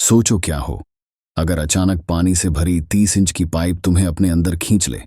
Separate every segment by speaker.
Speaker 1: सोचो क्या हो अगर अचानक पानी से भरी 30 इंच की पाइप तुम्हें अपने अंदर खींच ले।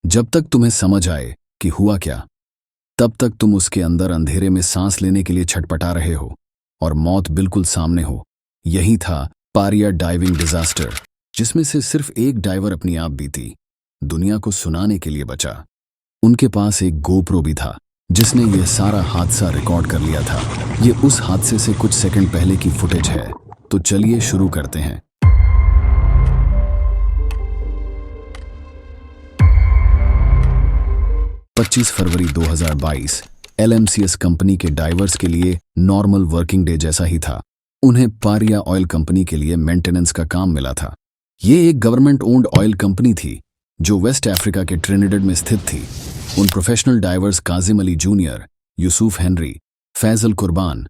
Speaker 1: जब तक तुम्हें समझ आए कि हुआ क्या, तब तक तुम उसके अंदर अंधेरे में सांस लेने के लिए छटपटा रहे हो और मौत बिल्कुल सामने हो। यही था पारिया डाइविंग डिजास्टर, जिसमें से सिर्फ एक डाइवर अपनी आप बीती दुनिया को सुनाने के लिए बचा। उनके पास एक गोप्रो भी था जिसने यह सारा हादसा रिकॉर्ड कर लिया था। ये उस हादसे से कुछ सेकंड पहले की फुटेज है। तो चलिए शुरू करते हैं। पच्चीस फरवरी 2022 LMCS कंपनी के डाइवर्स के लिए नॉर्मल वर्किंग डे जैसा ही था। उन्हें पारिया ऑयल कंपनी के लिए मेंटेनेंस का काम मिला था। ये एक गवर्नमेंट ओन्ड ऑयल कंपनी थी जो वेस्ट अफ्रीका के ट्रिनिडेड में स्थित थी। उन professional divers Kazim Ali junior, Yusuf Henry, Faizal Kurban,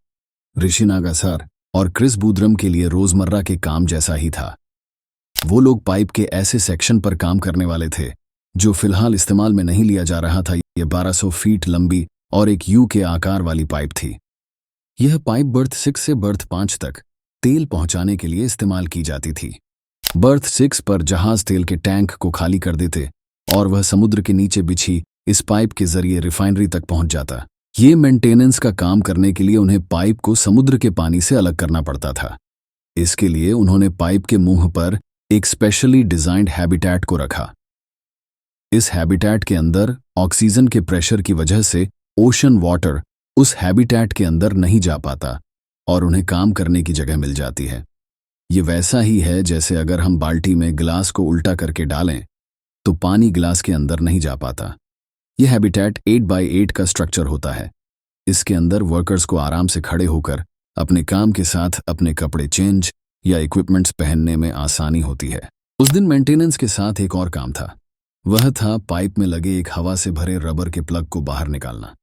Speaker 1: Rishi Nagassar Chris Boodram के लिए रोजमर्रा के काम जैसा ही था। वो लोग पाइप के ऐसे सेक्शन पर काम करने वाले थे जो फिलहाल इस्तेमाल में नहीं लिया जा रहा था। ये 1200 फीट लंबी और एक यू के आकार वाली पाइप थी। यह पाइप बर्थ 6 से बर्थ 5 तक तेल पहुंचाने के लिए इस्तेमाल की जाती थी। बर्थ 6 पर जहाज तेल के टैंक को खाली कर देते और वह समुद्र के नीचे बिछी इस पाइप के जरिए रिफाइनरी तक पहुंच जाता। ये मेंटेनेंस का काम करने के लिए उन्हें पाइप को समुद्र के पानी से अलग करना पड़ता था। इसके लिए उन्होंने पाइप के मुंह पर एक स्पेशली डिजाइंड हैबिटेट को रखा। इस हैबिटेट के अंदर ऑक्सीजन के प्रेशर की वजह से ओशन वाटर उस हैबिटेट के अंदर नहीं जा पाता और उन्हें काम करने की जगह मिल जाती है। ये वैसा ही है जैसे अगर हम बाल्टी में गिलास को उल्टा करके डालें तो पानी गिलास के अंदर नहीं जा पाता। यह हैबिटेट 8x8 का स्ट्रक्चर होता है। इसके अंदर वर्कर्स को आराम से खड़े होकर अपने काम के साथ अपने कपड़े चेंज या इक्विपमेंट्स पहनने में आसानी होती है। उस दिन मेंटेनेंस के साथ एक और काम था। वह था पाइप में लगे एक हवा से भरे रबर के प्लग को बाहर निकालना।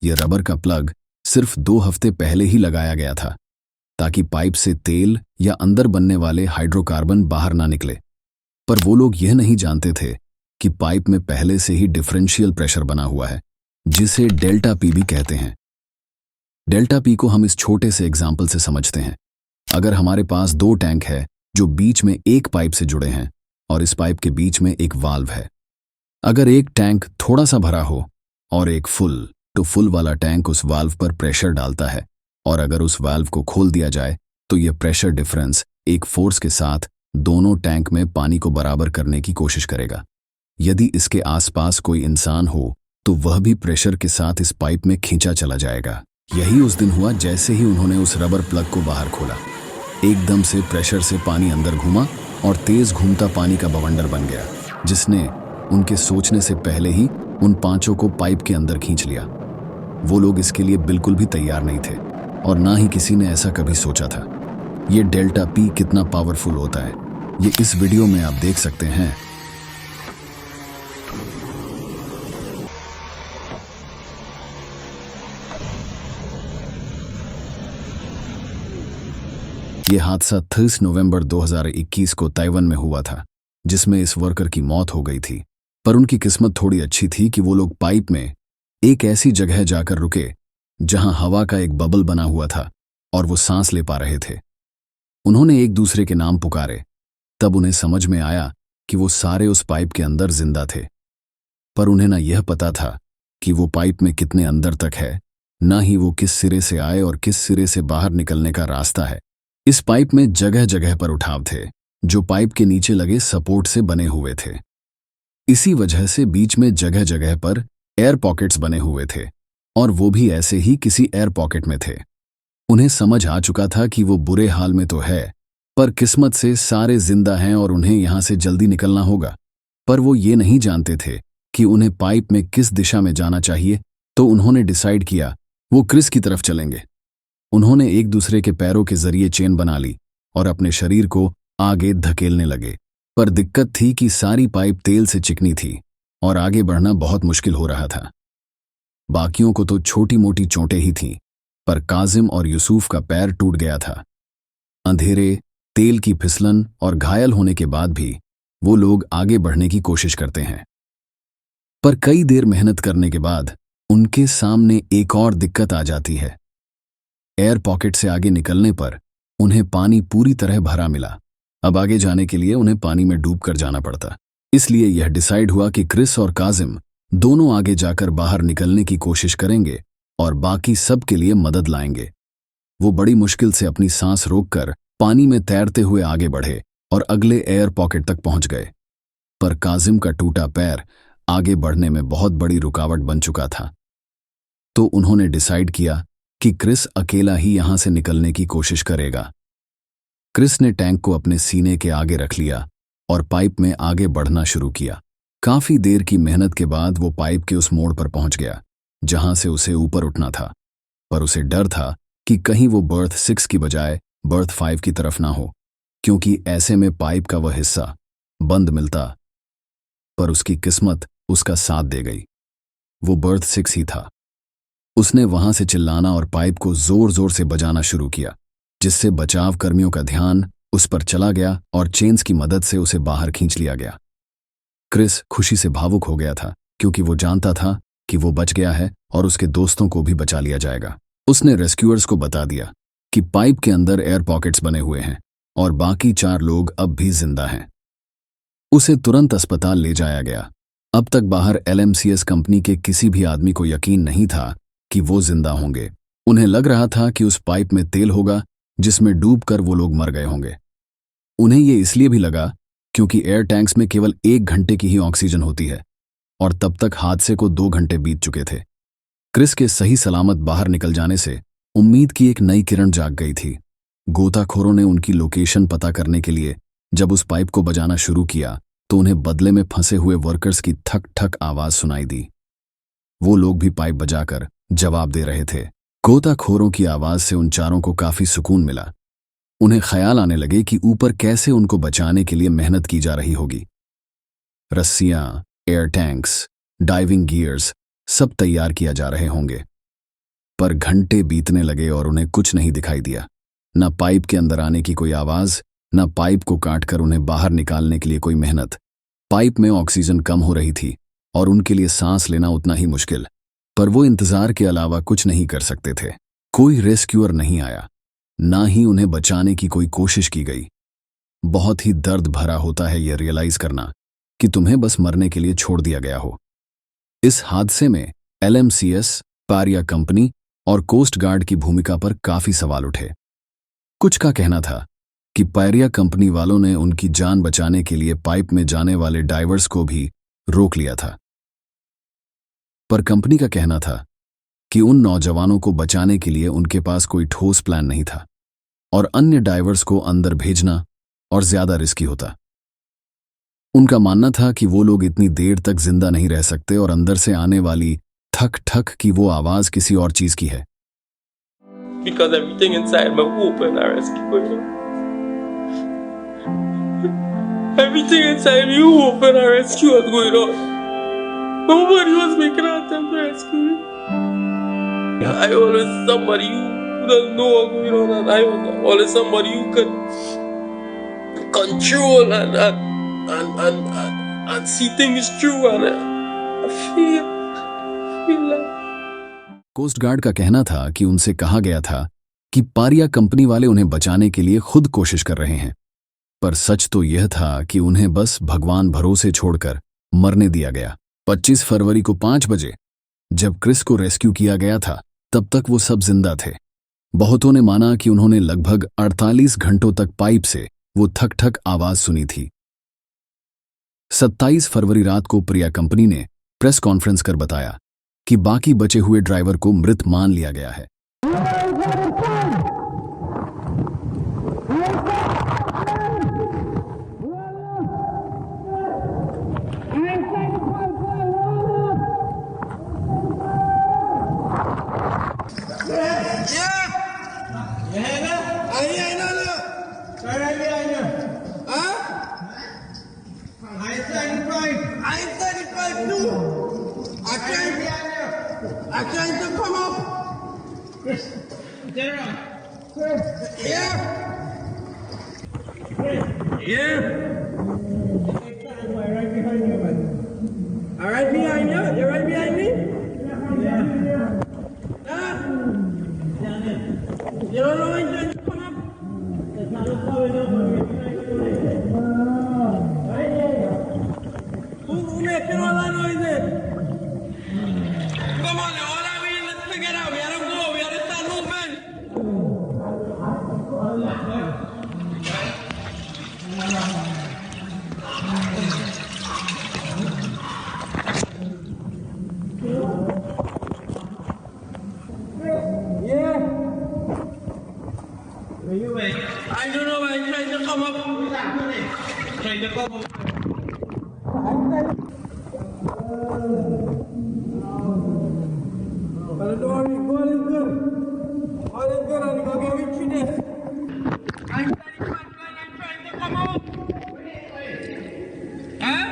Speaker 1: यह रबर का प्लग सिर्फ 2 हफ्ते पहले ही लगाया गया था ताकि पाइप से तेल या अंदर बनने वाले हाइड्रोकार्बन बाहर ना निकले। पर वो लोग यह नहीं जानते थे कि पाइप में पहले से ही डिफरेंशियल प्रेशर बना हुआ है, जिसे डेल्टा पी भी कहते हैं। डेल्टा पी को हम इस छोटे से एग्जाम्पल से समझते हैं। अगर हमारे पास 2 टैंक है जो बीच में एक पाइप से जुड़े हैं और इस पाइप के बीच में एक वाल्व है। अगर एक टैंक थोड़ा सा भरा हो और एक फुल, तो फुल वाला टैंक उस वाल्व पर प्रेशर डालता है और अगर उस वाल्व को खोल दिया जाए तो यह प्रेशर डिफरेंस एक फोर्स के साथ दोनों टैंक में पानी को बराबर करने की कोशिश करेगा। यदि इसके आसपास कोई इंसान हो तो वह भी प्रेशर के साथ इस पाइप में खींचा चला जाएगा। यही उस दिन हुआ। जैसे ही उन्होंने उस रबर प्लग को बाहर खोला, एकदम से प्रेशर से पानी अंदर घूमा और तेज घूमता पानी का बवंडर बन गया, जिसने उनके सोचने से पहले ही उन 5 को पाइप के अंदर खींच लिया। वो लोग इसके लिए बिल्कुल भी तैयार नहीं थे और ना ही किसी ने ऐसा कभी सोचा था। ये डेल्टा पी कितना पावरफुल होता है, ये इस वीडियो में आप देख सकते हैं। यह हादसा 30 नवंबर 2021 को ताइवान में हुआ था, जिसमें इस वर्कर की मौत हो गई थी। पर उनकी किस्मत थोड़ी अच्छी थी कि वो लोग पाइप में एक ऐसी जगह जाकर रुके जहां हवा का एक बबल बना हुआ था और वो सांस ले पा रहे थे। उन्होंने एक दूसरे के नाम पुकारे। तब उन्हें समझ में आया कि वो सारे उस पाइप के अंदर जिंदा थे। पर उन्हें ना यह पता था कि वो पाइप में कितने अंदर तक है, ना ही वो किस सिरे से आए और किस सिरे से बाहर निकलने का रास्ता है। इस पाइप में जगह जगह पर उठाव थे जो पाइप के नीचे लगे सपोर्ट से बने हुए थे। इसी वजह से बीच में जगह जगह पर एयर पॉकेट्स बने हुए थे और वो भी ऐसे ही किसी एयर पॉकेट में थे। उन्हें समझ आ चुका था कि वो बुरे हाल में तो है, पर किस्मत से सारे जिंदा हैं और उन्हें यहां से जल्दी निकलना होगा। पर वो ये नहीं जानते थे कि उन्हें पाइप में किस दिशा में जाना चाहिए। तो उन्होंने डिसाइड किया वो क्रिस की तरफ चलेंगे। उन्होंने एक दूसरे के पैरों के जरिए चेन बना ली और अपने शरीर को आगे धकेलने लगे। पर दिक्कत थी कि सारी पाइप तेल से चिकनी थी और आगे बढ़ना बहुत मुश्किल हो रहा था। बाकियों को तो छोटी मोटी चोटें ही थीं, पर काजिम और यूसुफ का पैर टूट गया था। अंधेरे, तेल की फिसलन और घायल होने के बाद भी वो लोग आगे बढ़ने की कोशिश करते हैं। पर कई देर मेहनत करने के बाद उनके सामने एक और दिक्कत आ जाती है। एयर पॉकेट से आगे निकलने पर उन्हें पानी पूरी तरह भरा मिला। अब आगे जाने के लिए उन्हें पानी में डूबकर जाना पड़ता। इसलिए यह डिसाइड हुआ कि क्रिस और काजिम दोनों आगे जाकर बाहर निकलने की कोशिश करेंगे और बाकी सब के लिए मदद लाएंगे। वो बड़ी मुश्किल से अपनी सांस रोककर पानी में तैरते हुए आगे बढ़े और अगले एयर पॉकेट तक पहुंच गए। पर काजिम का टूटा पैर आगे बढ़ने में बहुत बड़ी रुकावट बन चुका था। तो उन्होंने डिसाइड किया कि क्रिस अकेला ही यहां से निकलने की कोशिश करेगा। क्रिस ने टैंक को अपने सीने के आगे रख लिया और पाइप में आगे बढ़ना शुरू किया। काफी देर की मेहनत के बाद वो पाइप के उस मोड़ पर पहुंच गया जहां से उसे ऊपर उठना था। पर उसे डर था कि कहीं वो बर्थ 6 की बजाय बर्थ 5 की तरफ ना हो, क्योंकि ऐसे में पाइप का वह हिस्सा बंद मिलता। पर उसकी किस्मत उसका साथ दे गई। वो बर्थ 6 ही था। उसने वहां से चिल्लाना और पाइप को जोर जोर से बजाना शुरू किया, जिससे बचाव कर्मियों का ध्यान उस पर चला गया और चेन्स की मदद से उसे बाहर खींच लिया गया। क्रिस खुशी से भावुक हो गया था, क्योंकि वो जानता था कि वो बच गया है और उसके दोस्तों को भी बचा लिया जाएगा। उसने रेस्क्यूअर्स को बता दिया कि पाइप के अंदर एयर पॉकेट्स बने हुए हैं और बाकी 4 लोग अब भी जिंदा हैं। उसे तुरंत अस्पताल ले जाया गया। अब तक बाहर LMCS कंपनी के किसी भी आदमी को यकीन नहीं था कि वो जिंदा होंगे। उन्हें लग रहा था कि उस पाइप में तेल होगा जिसमें डूबकर वो लोग मर गए होंगे। उन्हें ये इसलिए भी लगा क्योंकि एयर टैंक्स में केवल 1 घंटे की ही ऑक्सीजन होती है और तब तक हादसे को 2 घंटे बीत चुके थे। क्रिस के सही सलामत बाहर निकल जाने से उम्मीद की एक नई किरण जाग गई थी। गोताखोरों ने उनकी लोकेशन पता करने के लिए जब उस पाइप को बजाना शुरू किया तो उन्हें बदले में फंसे हुए वर्कर्स की ठक ठक आवाज सुनाई दी। वो लोग भी पाइप बजाकर जवाब दे रहे थे। गोताखोरों की आवाज से उन चारों को काफी सुकून मिला। उन्हें ख्याल आने लगे कि ऊपर कैसे उनको बचाने के लिए मेहनत की जा रही होगी। रस्सियां, एयर टैंक्स, डाइविंग गियर्स सब तैयार किया जा रहे होंगे। पर घंटे बीतने लगे और उन्हें कुछ नहीं दिखाई दिया। न पाइप के अंदर आने की कोई आवाज, न पाइप को काटकर उन्हें बाहर निकालने के लिए कोई मेहनत। पाइप में ऑक्सीजन कम हो रही थी और उनके लिए सांस लेना उतना ही मुश्किल। पर वो इंतजार के अलावा कुछ नहीं कर सकते थे। कोई रेस्क्यूअर नहीं आया, ना ही उन्हें बचाने की कोई कोशिश की गई। बहुत ही दर्द भरा होता है यह रियलाइज करना कि तुम्हें बस मरने के लिए छोड़ दिया गया हो। इस हादसे में LMCS, पारिया कंपनी और कोस्ट गार्ड की भूमिका पर काफी सवाल उठे। कुछ का कहना था कि पारिया कंपनी वालों ने उनकी जान बचाने के लिए पाइप में जाने वाले डाइवर्स को भी रोक लिया था। पर कंपनी का कहना था कि उन नौजवानों को बचाने के लिए उनके पास कोई ठोस प्लान नहीं था और अन्य डाइवर्स को अंदर भेजना और ज्यादा रिस्की होता। उनका मानना था कि वो लोग इतनी देर तक जिंदा नहीं रह सकते और अंदर से आने वाली ठक ठक की वो आवाज किसी और चीज की है।
Speaker 2: Because everything inside me open, I rescue you. Everything inside me open, I rescue what's going on. Nobody was making an attempt to rescue me. I always somebody who doesn't know what's going on, and I was always somebody who could control and see things through, and I feel like.
Speaker 1: Coast guard का कहना था कि उनसे कहा गया था कि Pariya company वाले उन्हें बचाने के लिए खुद कोशिश कर रहे हैं। पर सच तो यह था कि उन्हें बस भगवान भरोसे छोड़कर मरने दिया गया। 25 फरवरी को 5 बजे जब क्रिस को रेस्क्यू किया गया था, तब तक वो सब जिंदा थे। बहुतों ने माना कि उन्होंने लगभग 48 घंटों तक पाइप से वो ठक ठक आवाज सुनी थी। 27 फरवरी रात को प्रिया कंपनी ने प्रेस कॉन्फ्रेंस कर बताया कि बाकी बचे हुए ड्राइवर को मृत मान लिया गया है।
Speaker 3: I'm trying to come up. General. Here. Here. Right behind you, man. All right behind you? You're right behind me? Yeah. You don't know when to come up? Who making all that noises?
Speaker 2: Come on, all I mean, let's figure out. We gotta go. We gotta start moving.
Speaker 3: Yeah. Where you at?
Speaker 2: I don't know. I'm trying to come up. Trying to come up.
Speaker 3: But don't worry, all is good. All is good, I'm gonna get with you this.
Speaker 2: I'm trying to come out. Huh?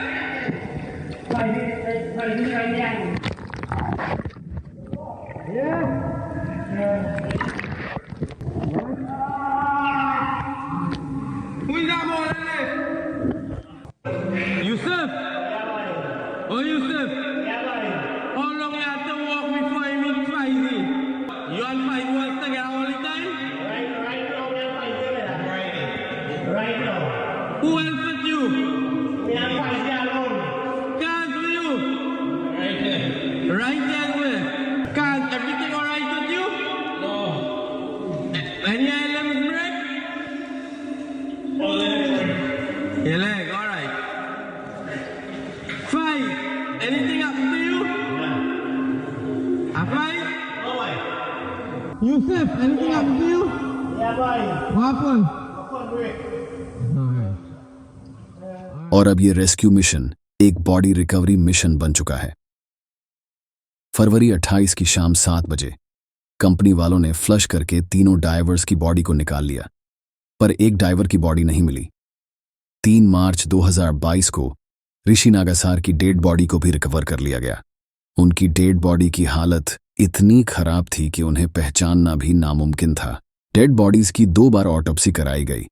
Speaker 2: Who is that more than this? Yusuf? Oh, Yusuf? How long you have to walk before you meet Faizi? You and Faizi was together all the time?
Speaker 4: Right now.
Speaker 2: Who else with you?
Speaker 4: We are fighting alone.
Speaker 2: Cars with you?
Speaker 4: Right there.
Speaker 2: Right there where? Cars, everything alright with you?
Speaker 4: No.
Speaker 2: Any items break?
Speaker 4: All the way.
Speaker 2: Your leg, alright. Five, anything happen to you?
Speaker 4: Yeah.
Speaker 2: A five?
Speaker 4: No way.
Speaker 2: Yusuf, anything happen to you?
Speaker 4: Yeah, boy.
Speaker 2: What happened?
Speaker 4: Come break.
Speaker 2: Alright.
Speaker 1: और अब ये rescue mission एक body recovery mission बन चुका है। फरवरी 28 की शाम 7 बजे कंपनी वालों ने फ्लश करके तीनों डाइवर्स की बॉडी को निकाल लिया, पर एक डाइवर की बॉडी नहीं मिली। 3 मार्च 2022 को ऋषि नागासार की डेड बॉडी को भी रिकवर कर लिया गया। उनकी डेड बॉडी की हालत इतनी खराब थी कि उन्हें पहचानना भी नामुमकिन था। डेड बॉडीज की 2 बार ऑटोप्सी कराई गई,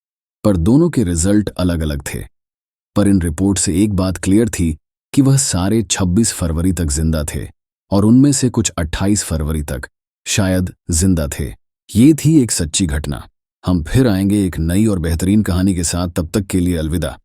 Speaker 1: पर दोनों के रिजल्ट अलग अलग थे। पर इन रिपोर्ट से एक बात क्लियर थी कि वह सारे 26 फरवरी तक जिंदा थे और उनमें से कुछ 28 फरवरी तक शायद जिंदा थे। ये थी एक सच्ची घटना। हम फिर आएंगे एक नई और बेहतरीन कहानी के साथ। तब तक के लिए अलविदा।